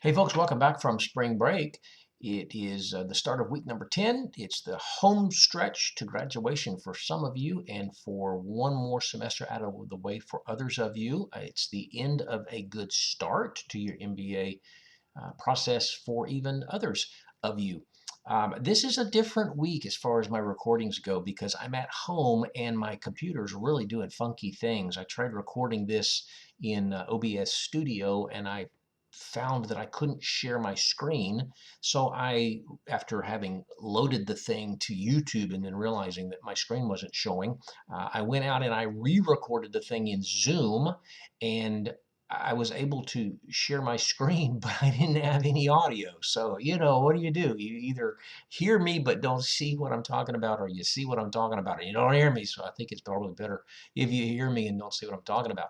Hey folks, welcome back from spring break. It is the start of week number 10. It's the home stretch to graduation for some of you and for one more semester out of the way for others of you. It's the end of a good start to your MBA process for even others of you. This is a different week as far as my recordings go because I'm at home and my computer's really doing funky things. I tried recording this in OBS Studio and I found that I couldn't share my screen. So after having loaded the thing to YouTube and then realizing that my screen wasn't showing, I went out and I re-recorded the thing in Zoom, and I was able to share my screen, but I didn't have any audio. So, what do? You either hear me but don't see what I'm talking about, or you see what I'm talking about and you don't hear me. So I think it's probably better if you hear me and don't see what I'm talking about.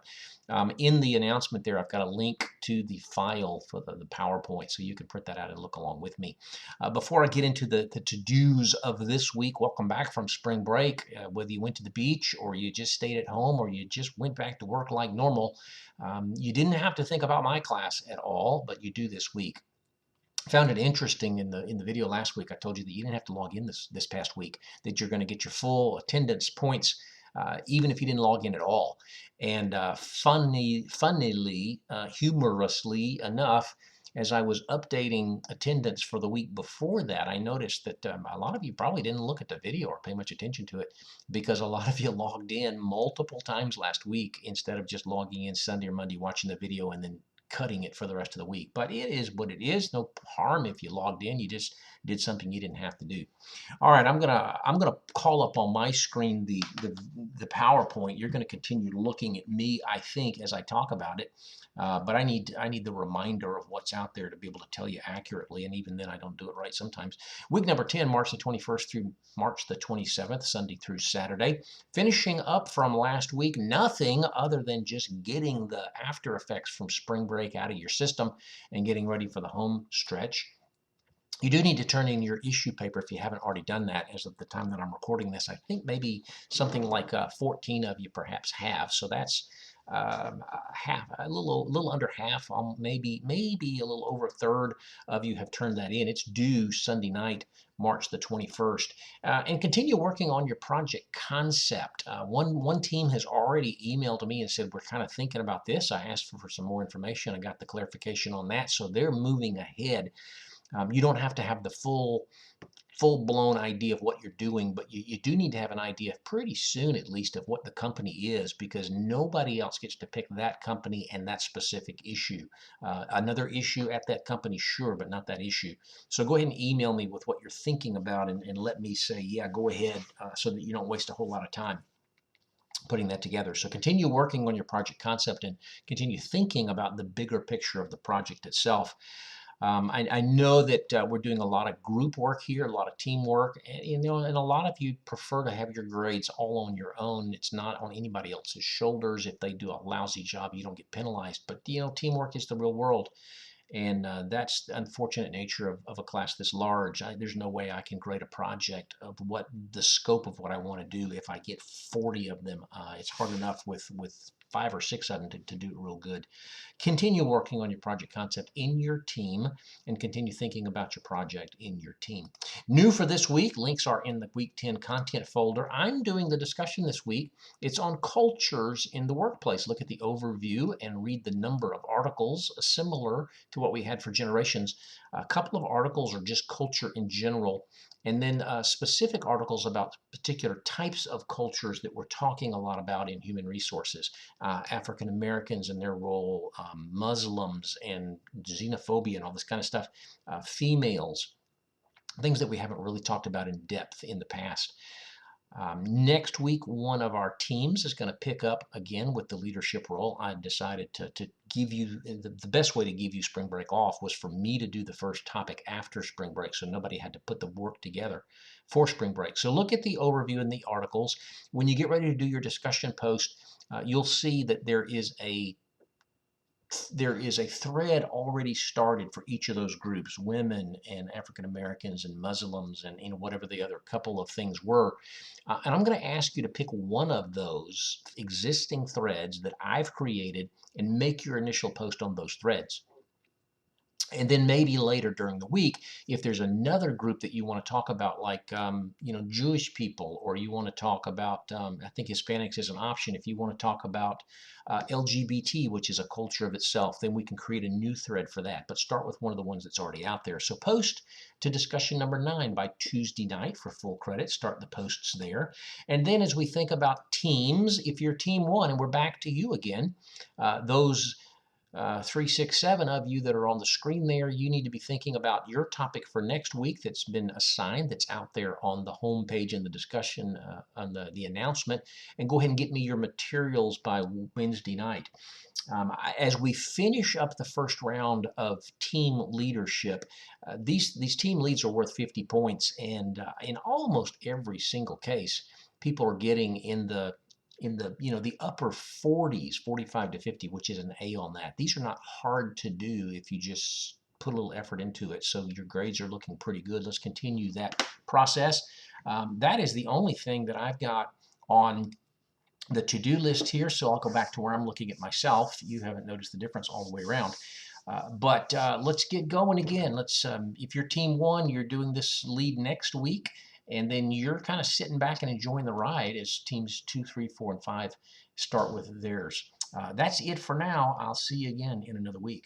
In the announcement there, I've got a link to the file for the PowerPoint, so you can print that out and look along with me. Before I get into the to-dos of this week, welcome back from spring break. Whether you went to the beach or you just stayed at home or you just went back to work like normal, you didn't have to think about my class at all, but you do this week. Found it interesting in the video last week. I told you that you didn't have to log in this past week, that you're going to get your full attendance points even if you didn't log in at all. And funnily, humorously enough, as I was updating attendance for the week before that, I noticed that a lot of you probably didn't look at the video or pay much attention to it because a lot of you logged in multiple times last week instead of just logging in Sunday or Monday, watching the video, and then cutting it for the rest of the week. But it is what it is. No harm if you logged in. You just did something you didn't have to do. All right, I'm gonna call up on my screen the PowerPoint. You're gonna continue looking at me, I think, as I talk about it. But I need the reminder of what's out there to be able to tell you accurately, and even then I don't do it right sometimes. Week number 10, March the 21st through March the 27th, Sunday through Saturday. Finishing up from last week, nothing other than just getting the after effects from spring break out of your system and getting ready for the home stretch. You do need to turn in your issue paper if you haven't already done that. As of the time that I'm recording this, I think maybe something like 14 of you perhaps have. So that's half, a little under half, maybe a little over a third of you have turned that in. It's due Sunday night, March the 21st. And continue working on your project concept. One team has already emailed me and said, we're kind of thinking about this. I asked for some more information. I got the clarification on that. So they're moving ahead. You don't have to have the full-blown idea of what you're doing, but you do need to have an idea pretty soon, at least, of what the company is, because nobody else gets to pick that company and that specific issue. Another issue at that company, sure, but not that issue. So go ahead and email me with what you're thinking about and let me say, yeah, go ahead, so that you don't waste a whole lot of time putting that together. So continue working on your project concept and continue thinking about the bigger picture of the project itself. I know that we're doing a lot of group work here, a lot of teamwork, and a lot of you prefer to have your grades all on your own. It's not on anybody else's shoulders. If they do a lousy job, you don't get penalized. But teamwork is the real world, and that's the unfortunate nature of a class this large. There's no way I can grade a project of what the scope of what I want to do if I get 40 of them. It's hard enough with 5 or 6 of them to do it real good. Continue working on your project concept in your team and continue thinking about your project in your team. New for this week, links are in the week 10 content folder. I'm doing the discussion this week. It's on cultures in the workplace. Look at the overview and read the number of articles similar to what we had for generations. A couple of articles are just culture in general, and then specific articles about particular types of cultures that we're talking a lot about in human resources. African Americans and their role, Muslims and xenophobia and all this kind of stuff, females, things that we haven't really talked about in depth in the past. Next week, one of our teams is going to pick up again with the leadership role. I decided to give you, the best way to give you spring break off was for me to do the first topic after spring break, so nobody had to put the work together for spring break. So look at the overview in the articles. When you get ready to do your discussion post, you'll see that there is a thread already started for each of those groups, women and African Americans and Muslims and whatever the other couple of things were. And I'm going to ask you to pick one of those existing threads that I've created and make your initial post on those threads. And then maybe later during the week, if there's another group that you want to talk about, like Jewish people, or you want to talk about, I think Hispanics is an option. If you want to talk about LGBT, which is a culture of itself, then we can create a new thread for that. But start with one of the ones that's already out there. So post to discussion number 9 by Tuesday night for full credit. Start the posts there. And then as we think about teams, if you're team 1, and we're back to you again, those 3, 6, 7 of you that are on the screen there, you need to be thinking about your topic for next week that's been assigned, that's out there on the home page in the discussion, on the announcement, and go ahead and get me your materials by Wednesday night. As we finish up the first round of team leadership, these team leads are worth 50 points, and in almost every single case, people are getting in the the upper 40s, 45 to 50, which is an A on that. These are not hard to do if you just put a little effort into it. So your grades are looking pretty good. Let's continue that process. That is the only thing that I've got on the to-do list here. So I'll go back to where I'm looking at myself. You haven't noticed the difference all the way around. But let's get going again. Let's, if you're team 1, you're doing this lead next week, and then you're kind of sitting back and enjoying the ride as teams 2, 3, 4, and 5 start with theirs. That's it for now. I'll see you again in another week.